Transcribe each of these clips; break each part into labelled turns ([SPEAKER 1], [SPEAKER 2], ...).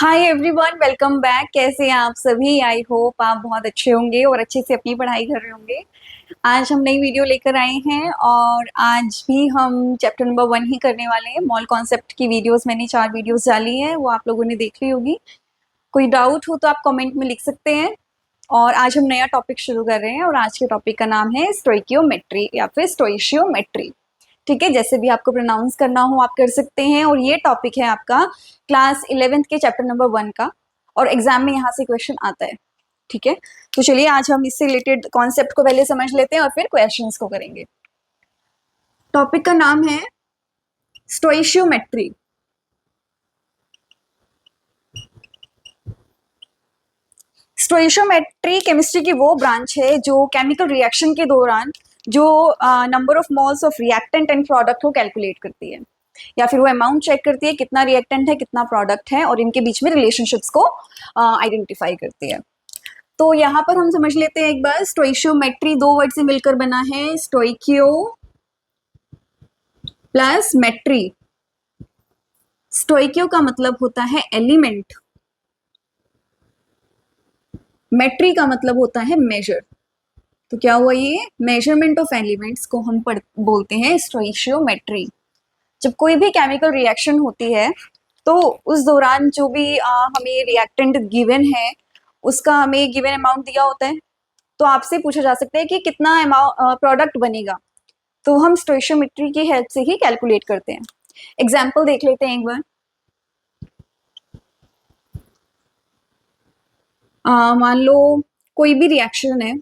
[SPEAKER 1] Hi everyone, welcome back. कैसे हैं आप सभी? आई होप आप बहुत अच्छे होंगे और अच्छे से अपनी पढ़ाई कर रहे होंगे। आज हम नई वीडियो लेकर आए हैं और आज भी हम चैप्टर नंबर 1 ही करने वाले हैं। मॉल कॉन्सेप्ट की वीडियोस मैंने 4 वीडियोस डाली हैं, वो आप लोगों ने देख ली होगी। कोई डाउट हो तो आप कमेंट में लिख सकते हैं। और आज हम नया टॉपिक शुरू कर रहे हैं और आज के टॉपिक का नाम है स्टोइकियोमेट्री या फिर स्टोइशियोमेट्री। ठीक है, जैसे भी आपको प्रोनाउंस करना हो आप कर सकते हैं। और ये टॉपिक है आपका क्लास 11th के चैप्टर नंबर 1 का और एग्जाम में यहाँ से क्वेश्चन आता है। ठीक है, तो चलिए आज हम इससे रिलेटेड कॉन्सेप्ट को पहले समझ लेते हैं और फिर क्वेश्चंस को करेंगे। टॉपिक का नाम है स्टोइशियोमेट्री। स्टोइशियोमेट्री केमिस्ट्री की वो ब्रांच है जो केमिकल रिएक्शन के दौरान जो number of moles of reactant and product को कैलकुलेट करती है, या फिर वो अमाउंट चेक करती है कितना रिएक्टेंट है कितना प्रोडक्ट है और इनके बीच में रिलेशनशिप्स को आइडेंटिफाई करती है। तो यहाँ पर हम समझ लेते हैं एक बार। स्टोइशियोमेट्री दो वर्ड से मिलकर बना है, स्टोइकियो प्लस मेट्री। स्टोइकियो का मतलब होता है एलिमेंट, मेट्री का मतलब होता है मेजर। तो क्या हुआ, ये मेजरमेंट ऑफ एलिमेंट्स को हम बोलते हैं स्टोइशियोमेट्री। जब कोई भी केमिकल रिएक्शन होती है तो उस दौरान जो भी हमें रिएक्टेंट गिवन है उसका हमें गिवन अमाउंट दिया होता है। तो आपसे पूछा जा सकता है कि कितना अमाउंट प्रोडक्ट बनेगा, तो हम स्टोइशियोमेट्री की हेल्प से ही कैलकुलेट करते हैं। एग्जाम्पल देख लेते हैं एक बार। मान लो कोई भी रिएक्शन है,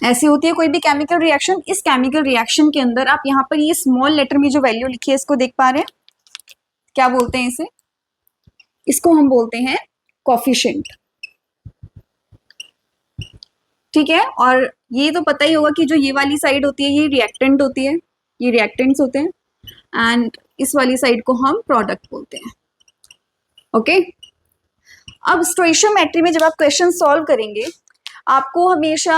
[SPEAKER 1] ऐसी होती है कोई भी केमिकल रिएक्शन। इस केमिकल रिएक्शन के अंदर आप यहाँ पर ये स्मॉल लेटर में जो वैल्यू लिखी है इसको देख पा रहे हैं? क्या बोलते हैं इसे? इसको हम बोलते हैं कोफिशिएंट। ठीक है, और ये तो पता ही होगा कि जो ये वाली साइड होती है ये रिएक्टेंट होती है, ये रिएक्टेंट्स होते हैं, एंड इस वाली साइड को हम प्रोडक्ट बोलते हैं। ओके, अब स्टोइशियोमेट्री में जब आप क्वेश्चन सॉल्व करेंगे आपको हमेशा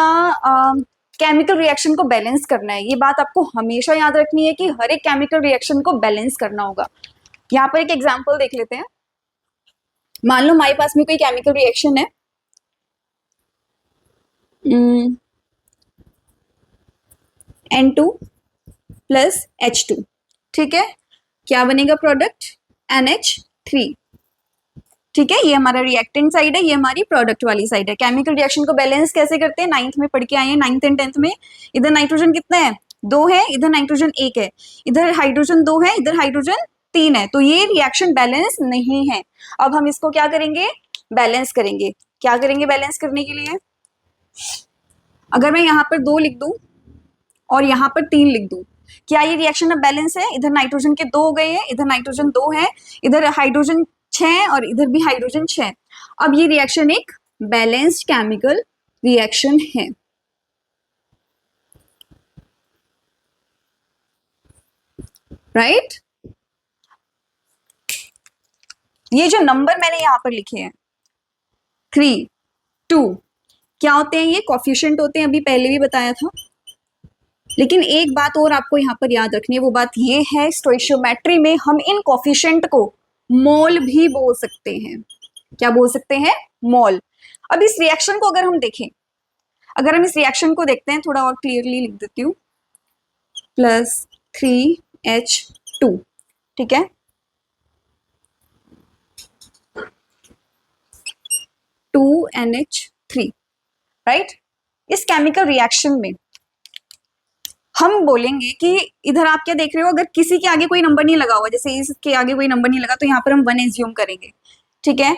[SPEAKER 1] केमिकल रिएक्शन को बैलेंस करना है। ये बात आपको हमेशा याद रखनी है कि हर एक केमिकल रिएक्शन को बैलेंस करना होगा। यहाँ पर एक एग्जांपल देख लेते हैं। मान लो हमारे पास में कोई केमिकल रिएक्शन है, N2 प्लस H2। ठीक है, क्या बनेगा प्रोडक्ट? NH3। ठीक है, ये हमारा रिएक्टेंट साइड है, ये हमारी प्रोडक्ट वाली साइड है। केमिकल रिएक्शन को बैलेंस कैसे करते हैं? 9th में पढ़ के आए हैं, 9th एंड 10th में। इधर नाइट्रोजन कितना है? 2 है, इधर नाइट्रोजन 1 है, इधर हाइड्रोजन 2 है, इधर हाइड्रोजन 3 है। तो ये रिएक्शन बैलेंस नहीं है। अब हम इसको क्या करेंगे? बैलेंस करेंगे। क्या करेंगे बैलेंस करने के लिए? अगर मैं यहाँ पर 2 लिख दूं और यहाँ पर 3 लिख दूं, क्या ये रिएक्शन अब बैलेंस है? इधर नाइट्रोजन के 2 हो गए हैं, इधर नाइट्रोजन 2 है, इधर हाइड्रोजन 6 और इधर भी हाइड्रोजन 6। अब ये रिएक्शन एक बैलेंस्ड केमिकल रिएक्शन है। राइट? ये जो नंबर मैंने यहां पर लिखे हैं 3, 2, क्या होते हैं? ये कोफिशिएंट होते हैं, अभी पहले भी बताया था। लेकिन एक बात और आपको यहाँ पर याद रखनी है, वो बात ये है स्टोइशियोमेट्री में हम इन कोफिशिएंट को मोल भी बोल सकते हैं। क्या बोल सकते हैं? मोल। अब इस रिएक्शन को अगर हम देखें, अगर हम इस रिएक्शन को देखते हैं, थोड़ा और क्लियरली लिख देती हूँ, +3H2। ठीक है, 2NH3। राइट? इस केमिकल रिएक्शन में हम बोलेंगे कि इधर आप क्या देख रहे हो, अगर किसी के आगे कोई नंबर नहीं लगा हुआ, जैसे इसके आगे कोई नंबर नहीं लगा, तो यहाँ पर हम 1 एज्यूम करेंगे। ठीक है,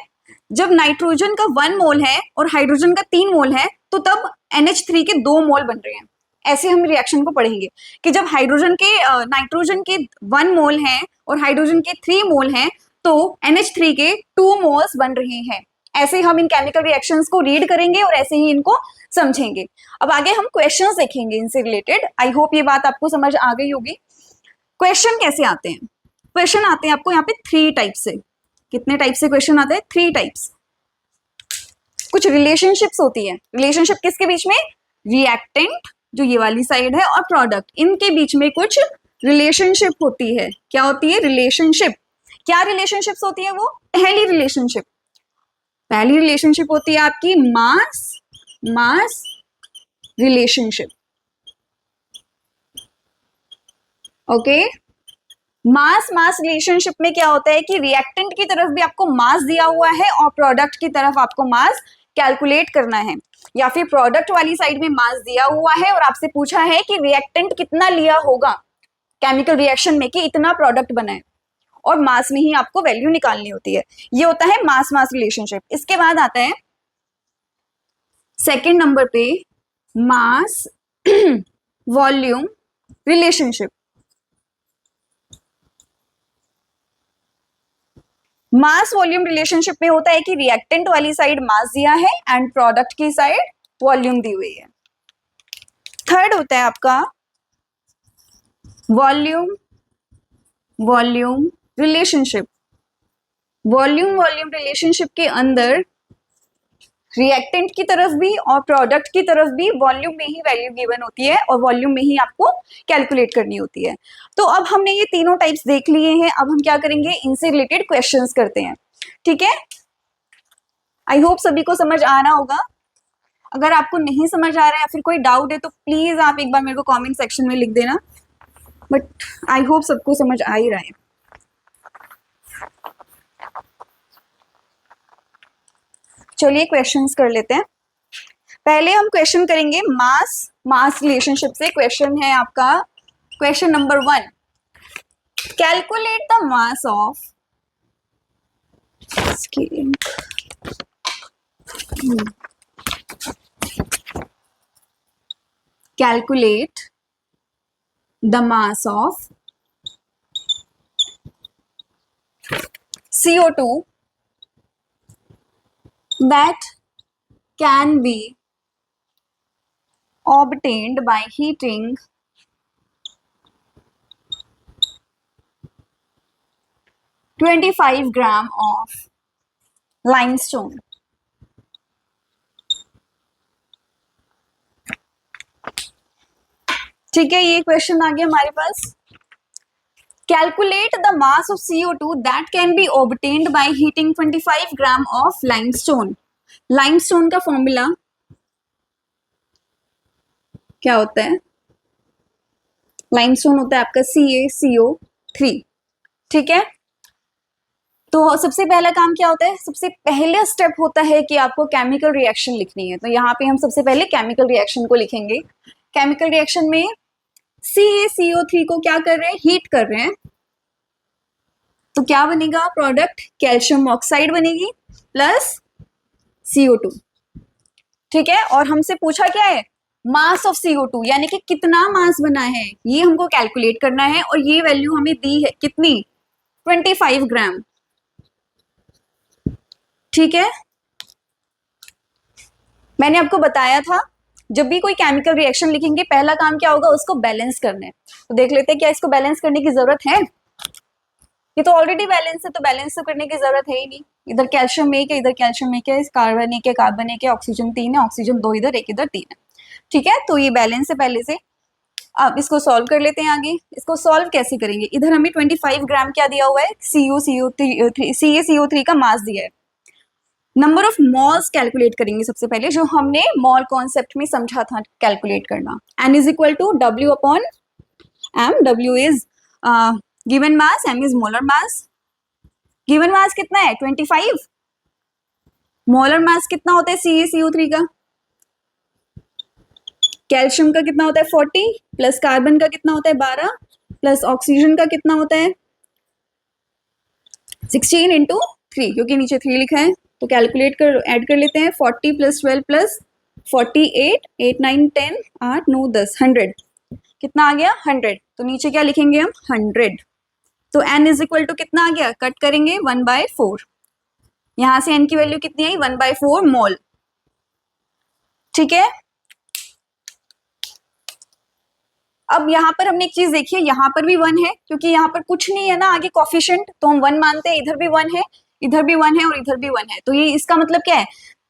[SPEAKER 1] जब नाइट्रोजन का 1 मोल है और हाइड्रोजन का 3 मोल है तो तब NH3 के 2 मोल बन रहे हैं। ऐसे हम रिएक्शन को पढ़ेंगे कि जब हाइड्रोजन के नाइट्रोजन के 1 मोल है और हाइड्रोजन के 3 मोल है तो NH3 के 2 मोल्स बन रहे हैं। ऐसे हम इन केमिकल रिएक्शंस को रीड करेंगे और ऐसे ही इनको समझेंगे। अब आगे हम क्वेश्चंस देखेंगे इनसे रिलेटेड। आई होप ये बात आपको समझ आ गई होगी। क्वेश्चन कैसे आते हैं? क्वेश्चन आते हैं आपको यहाँ पे 3 टाइप से। कितने टाइप से क्वेश्चन आते हैं? 3 टाइप्स। कुछ रिलेशनशिप्स होती है। रिलेशनशिप किसके बीच में? रिएक्टेंट जो ये वाली साइड है, और प्रोडक्ट, इनके बीच में कुछ रिलेशनशिप होती है। क्या होती है? रिलेशनशिप। क्या रिलेशनशिप्स होती है? वो पहली रिलेशनशिप होती है आपकी मास मास रिलेशनशिप। ओके, मास मास रिलेशनशिप में क्या होता है कि रिएक्टेंट की तरफ भी आपको मास दिया हुआ है और प्रोडक्ट की तरफ आपको मास कैलकुलेट करना है, या फिर प्रोडक्ट वाली साइड में मास दिया हुआ है और आपसे पूछा है कि रिएक्टेंट कितना लिया होगा केमिकल रिएक्शन में कि इतना प्रोडक्ट बना है, और मास में ही आपको वैल्यू निकालनी होती है। ये होता है मास मास रिलेशनशिप। इसके बाद आता है सेकंड नंबर पे mass volume relationship. Mass volume relationship में होता है कि रिएक्टेंट वाली साइड मास दिया है एंड प्रोडक्ट की साइड वॉल्यूम दी हुई है। थर्ड होता है आपका volume volume relationship. Volume relationship के अंदर रिएक्टेंट की तरफ भी और प्रोडक्ट की तरफ भी वॉल्यूम में ही वैल्यू गिवन होती है और वॉल्यूम में ही आपको कैलकुलेट करनी होती है। तो अब हमने ये तीनों टाइप्स देख लिए हैं, अब हम क्या करेंगे, इनसे रिलेटेड क्वेश्चंस करते हैं। ठीक है, आई होप सभी को समझ आ रहा होगा। अगर आपको नहीं समझ आ रहा है या फिर कोई डाउट है तो प्लीज आप एक बार मेरे को कमेंट सेक्शन में लिख देना, बट आई होप सबको समझ आ ही रहा है। चलिए क्वेश्चंस कर लेते हैं। पहले हम क्वेश्चन करेंगे मास मास रिलेशनशिप से। क्वेश्चन है आपका question number 1, calculate the mass of calculate the mass of CO2 that can be obtained by heating 25 gram of limestone। ठीक है, ये क्वेश्चन आ गया हमारे पास। Calculate the mass of CO2 that can be obtained by heating 25 gram of limestone. Limestone का formula क्या होता है? लाइमस्टोन होता है आपका CaCO3। ठीक है, तो सबसे पहला काम क्या होता है? सबसे पहला स्टेप होता है कि आपको केमिकल रिएक्शन लिखनी है। तो यहाँ पे हम सबसे पहले केमिकल रिएक्शन को लिखेंगे। केमिकल रिएक्शन में CaCO3 को क्या कर रहे हैं? हीट कर रहे हैं। तो क्या बनेगा प्रोडक्ट? कैल्शियम ऑक्साइड बनेगी प्लस CO2। ठीक है, और हमसे पूछा क्या है? मास ऑफ CO2, यानी कि कितना मास बना है ये हमको कैलकुलेट करना है, और ये वैल्यू हमें दी है कितनी? 25 ग्राम। ठीक है, मैंने आपको बताया था जब भी कोई केमिकल रिएक्शन लिखेंगे पहला काम क्या होगा? उसको बैलेंस करना है। तो देख लेते हैं क्या इसको बैलेंस करने की जरूरत है? ये तो ऑलरेडी बैलेंस है, तो बैलेंस तो करने की जरूरत है ही नहीं। इधर कैल्शियम एक है, इधर कैल्शियम एक है, कार्बन एक है, कार्बन एक है, ऑक्सीजन 3 है, ऑक्सीजन 2 इधर, एक इधर, 3 है। ठीक है, तो ये बैलेंस है पहले से। अब इसको सॉल्व कर लेते हैं आगे। इसको सॉल्व कैसे करेंगे? इधर हमें 25 ग्राम क्या दिया हुआ है? CaCO3 का मास दिया है। नंबर ऑफ मॉल्स कैलकुलेट करेंगे सबसे पहले, जो हमने मॉल कॉन्सेप्ट में समझा था कैलकुलेट करना। N is equal to W upon M। W is given mass, M is molar mass. Given mass कितना है? 25। मोलर मास कितना होता है CaCO3 का? कैल्शियम का कितना होता है? 40 प्लस कार्बन का कितना होता है? 12 प्लस ऑक्सीजन का कितना होता है? 16 इंटू 3, क्योंकि नीचे 3 लिखा है तो कैलकुलेट कर ऐड कर लेते हैं। 40 प्लस 12 प्लस 48, 8 9 10 8 9 10 100 कितना आ गया? 100। तो नीचे क्या लिखेंगे हम? 100। तो N इज इक्वल टू कितना आ गया? कट करेंगे 1/4। यहां से N की वैल्यू कितनी आई? 1/4 मोल। ठीक है, अब यहाँ पर हमने एक चीज देखी है, यहाँ पर भी 1 है क्योंकि यहाँ पर कुछ नहीं है ना आगे कोफिशिएंट, तो हम 1 मानते हैं। इधर भी 1 है, इधर भी 1 है और इधर भी 1 है। तो ये इसका मतलब क्या है?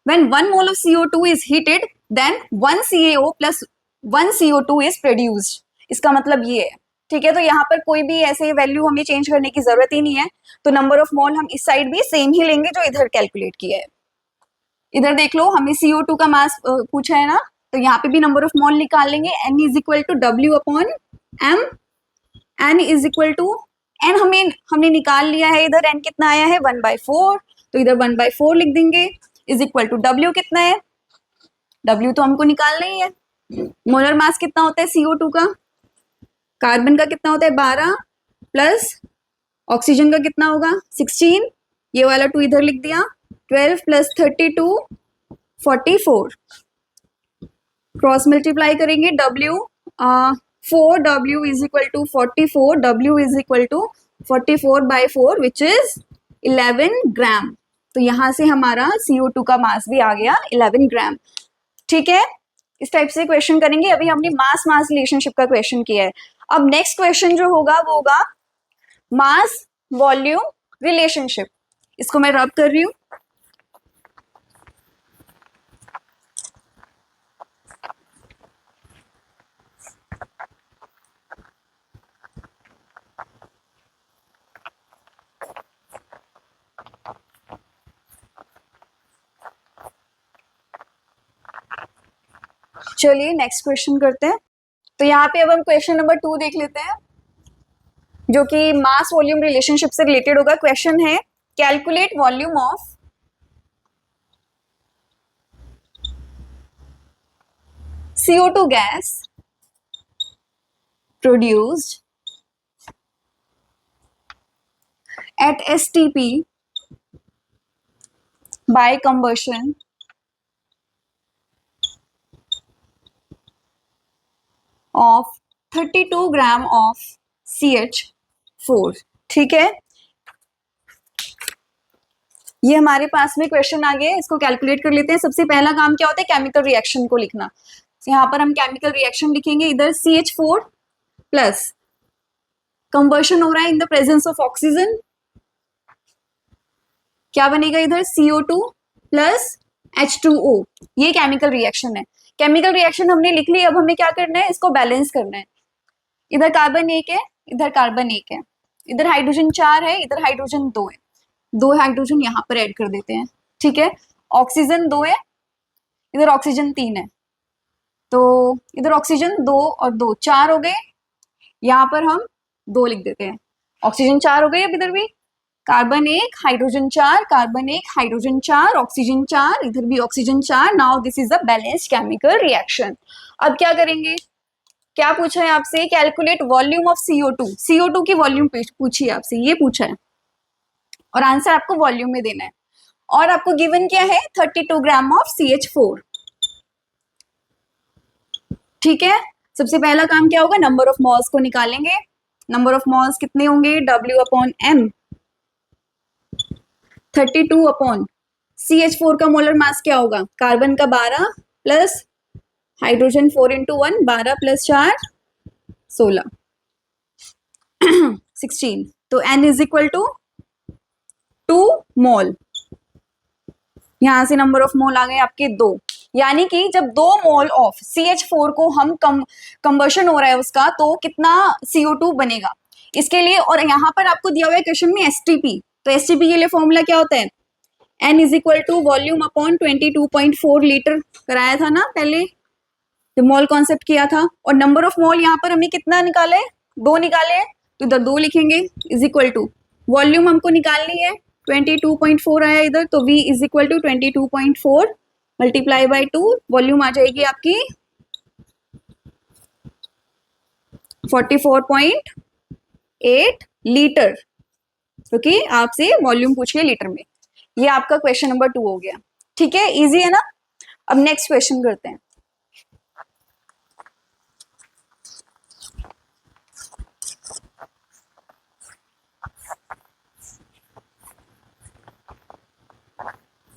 [SPEAKER 1] When 1 mole of CO2 is heated, then 1 CaO plus 1 CO2 is produced, इसका मतलब ये है। ठीक है, तो यहाँ पर कोई भी ऐसे वैल्यू हमें चेंज करने की जरूरत ही नहीं है, तो नंबर ऑफ मोल हम इस साइड भी सेम ही लेंगे जो इधर कैलकुलेट किया है। इधर देख लो, हमें CO2 का मास पूछा है ना, तो यहाँ पे भी नंबर ऑफ मोल निकाल लेंगे। N is equal to W upon M, N is equal to N हमने निकाल लिया है, इधर N कितना आया है 1/4, तो इधर 1/4 लिख देंगे, इज इक्वल टू W कितना है, W तो हमको निकालना ही है। मोलर मास कितना होता है CO2 का, कार्बन का कितना होता है 12 प्लस ऑक्सीजन का कितना होगा 16, ये वाला 2 इधर लिख दिया, 12 प्लस 32 44, क्रॉस मल्टीप्लाई करेंगे W 4W is equal to 44, W is equal to 44/4 which is 11 gram. तो यहां से हमारा CO2 का मास भी आ गया 11 ग्राम। ठीक है, इस टाइप से क्वेश्चन करेंगे। अभी हमने मास मास रिलेशनशिप का क्वेश्चन किया है। अब नेक्स्ट क्वेश्चन जो होगा वो होगा मास वॉल्यूम रिलेशनशिप। इसको मैं रब कर रही हूँ। चलिए नेक्स्ट क्वेश्चन करते हैं। तो यहाँ पे अब हम क्वेश्चन नंबर 2 देख लेते हैं, जो कि मास वॉल्यूम रिलेशनशिप से रिलेटेड होगा। क्वेश्चन है calculate volume of CO2 gas produced at STP by combustion of 32 gram of CH4। ठीक है, ये हमारे पास में क्वेश्चन आ गया है, इसको कैलकुलेट कर लेते हैं। सबसे पहला काम क्या होता है, केमिकल रिएक्शन को लिखना। तो यहाँ पर हम केमिकल रिएक्शन लिखेंगे, इधर CH4 प्लस कंबर्शन हो रहा है in the presence of oxygen, क्या बनेगा इधर CO2 प्लस H2O। ये केमिकल रिएक्शन है। केमिकल रिएक्शन हमने लिख ली, अब हमें क्या करना है, इसको बैलेंस करना है। इधर कार्बन 1 है, इधर कार्बन 1 है, इधर हाइड्रोजन 4 है, इधर हाइड्रोजन 2 है, 2 हाइड्रोजन यहाँ पर ऐड कर देते हैं। ठीक है, ऑक्सीजन 2 है, इधर ऑक्सीजन 3 है, तो इधर ऑक्सीजन 2 और 2 4 हो गए, यहाँ पर हम 2 लिख देते हैं। ऑक्सीजन 4 हो गए, अब इधर भी carbon 1 hydrogen 4, carbon 1 hydrogen 4, oxygen 4, इधर भी oxygen 4। Now this is a balanced chemical reaction. अब क्या करेंगे, क्या पूछा है आपसे, calculate volume of CO2। CO2 की वॉल्यूम पूछी है आपसे, ये पूछा है, और आंसर आपको वॉल्यूम में देना है। और आपको गिवन क्या है 32 ग्राम ऑफ CH4। ठीक है, सबसे पहला काम क्या होगा, नंबर ऑफ मॉल्स को निकालेंगे। नंबर ऑफ मॉल्स कितने होंगे, W upon M, 32 upon CH4 का मोलर मास क्या होगा, कार्बन का 12 प्लस हाइड्रोजन 4 इंटू 1, 12 प्लस 4 16 16, तो N इज इक्वल टू 2 मोल। यहां से नंबर ऑफ मोल आ गए आपके 2, यानी कि जब 2 मोल ऑफ CH4 को हम कंबर्शन हो रहा है उसका, तो कितना CO2 बनेगा इसके लिए। और यहाँ पर आपको दिया हुआ है क्वेश्चन में STP, तो STP के लिए फॉर्मूला क्या होता है, N is equal to volume upon 22.4 litre कराया था ना पहले, जो मोल कॉन्सेप्ट किया था। और नंबर ऑफ मोल यहाँ पर हमने कितना निकाला है, 2 निकाले हैं, तो इधर 2 लिखेंगे, इज इक्वल टू वॉल्यूम हमको निकालनी है 22.4 आया इधर, तो V is equal to 22.4 multiply by 2, volume आ जाएगी आपकी 44.8 लीटर, क्योंकि आपसे वॉल्यूम पूछिए लीटर में। ये आपका क्वेश्चन नंबर 2 हो गया। ठीक है, इजी है ना। अब नेक्स्ट क्वेश्चन करते हैं।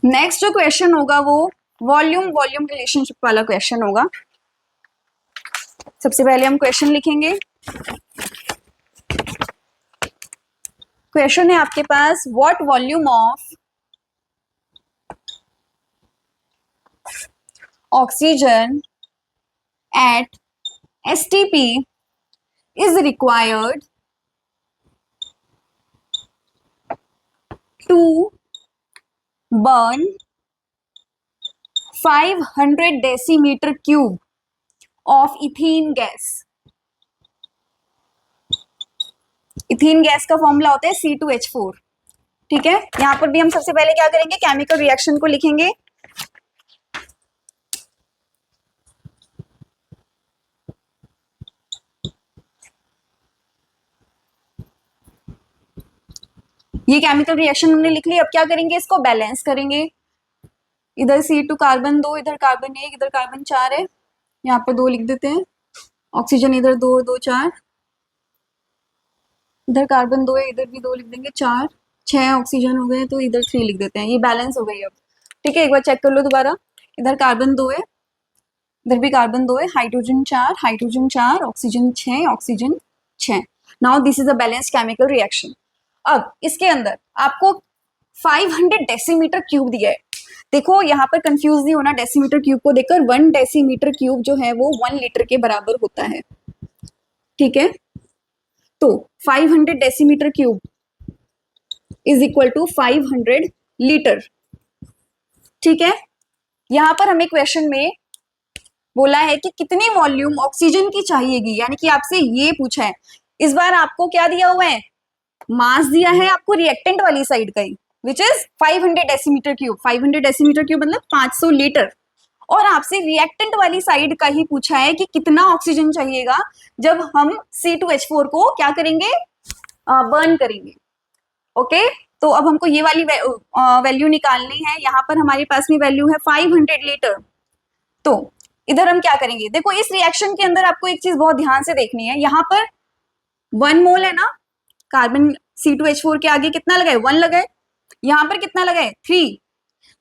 [SPEAKER 1] नेक्स्ट जो क्वेश्चन होगा वो वॉल्यूम वॉल्यूम रिलेशनशिप वाला क्वेश्चन होगा। सबसे पहले हम क्वेश्चन लिखेंगे। क्वेश्चन है आपके पास, what volume of oxygen that STP is required to burn 500 decimeter cube of ethene gas. Ethene gas का फॉर्मूला होता है C2H4. ठीक है, यहां पर भी हम सबसे पहले क्या करेंगे, केमिकल रिएक्शन को लिखेंगे. ये केमिकल रिएक्शन हमने लिख ली. अब क्या करेंगे, इसको बैलेंस करेंगे. इधर C2 कार्बन 2, इधर कार्बन 1, इधर कार्बन 4 है, यहाँ पर 2 लिख देते हैं. ऑक्सीजन इधर 2 2 4, इधर कार्बन 2 है, इधर भी 2 लिख देंगे. 4 6 ऑक्सीजन हो गए, तो इधर 3 लिख देते हैं. ये बैलेंस हो गई अब. ठीक है, एक बार चेक कर लो दोबारा. इधर कार्बन 2 है, इधर भी कार्बन 2 है. Hydrogen 4, oxygen 6, oxygen 6. Now this is a balanced chemical reaction. अब इसके अंदर आपको 500 डेसीमीटर क्यूब दिया है. देखो यहाँ पर कंफ्यूज नहीं होना डेसीमीटर क्यूब को देखकर. 1 डेसीमीटर क्यूब जो है वो 1 लीटर के बराबर होता है. ठीक है, तो 500 decimetre cube is equal to 500 litre. ठीक है, यहां पर हमें क्वेश्चन में बोला है कि कितनी वॉल्यूम ऑक्सीजन की चाहिएगी, यानी कि आपसे ये पूछा है. इस बार आपको क्या दिया हुआ है, मास दिया है आपको रिएक्टेंट वाली साइड का ही, which is 500 decimetre cube. 500 decimetre cube मतलब 500 लीटर. और आपसे रिएक्टेंट वाली साइड का ही पूछा है कि कितना ऑक्सीजन चाहिएगा जब हम C2H4 को क्या करेंगे, बर्न करेंगे. ओके, तो अब हमको ये वाली वैल्यू निकालनी है. यहाँ पर हमारे पास में वैल्यू है 500 लीटर. तो इधर हम क्या करेंगे, देखो इस रिएक्शन के अंदर आपको एक चीज बहुत ध्यान से देखनी है. यहाँ पर 1 मोल है ना, कार्बन C2H4 के आगे कितना लगाए, 1 लगाए. यहाँ पर कितना लगाए, 3.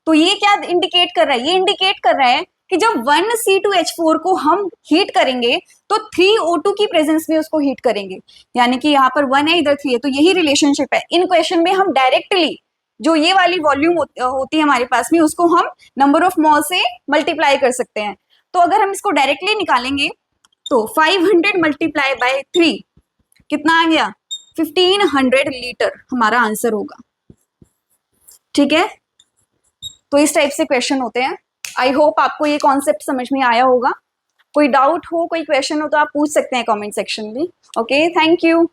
[SPEAKER 1] तो ये क्या इंडिकेट कर रहा है, ये इंडिकेट कर रहा है कि जब 1 C2H4 को हम हीट करेंगे तो 3 O2 की प्रेजेंस में उसको हीट करेंगे. यानी कि यहाँ पर 1 है, इधर 3 है. तो यही रिलेशनशिप है. इन क्वेश्चन में हम डायरेक्टली जो ये वाली वॉल्यूम होती है हमारे पास में, उसको हम नंबर ऑफ मोल से मल्टीप्लाई कर सकते हैं. तो अगर हम इसको डायरेक्टली निकालेंगे तो 500 मल्टीप्लाई बाय 3 कितना आ गया, 1500 लीटर हमारा आंसर होगा. ठीक है, तो इस टाइप से क्वेश्चन होते हैं. आई होप आपको ये कॉन्सेप्ट समझ में आया होगा. कोई डाउट हो, कोई क्वेश्चन हो तो आप पूछ सकते हैं कमेंट सेक्शन में. Okay, thank you.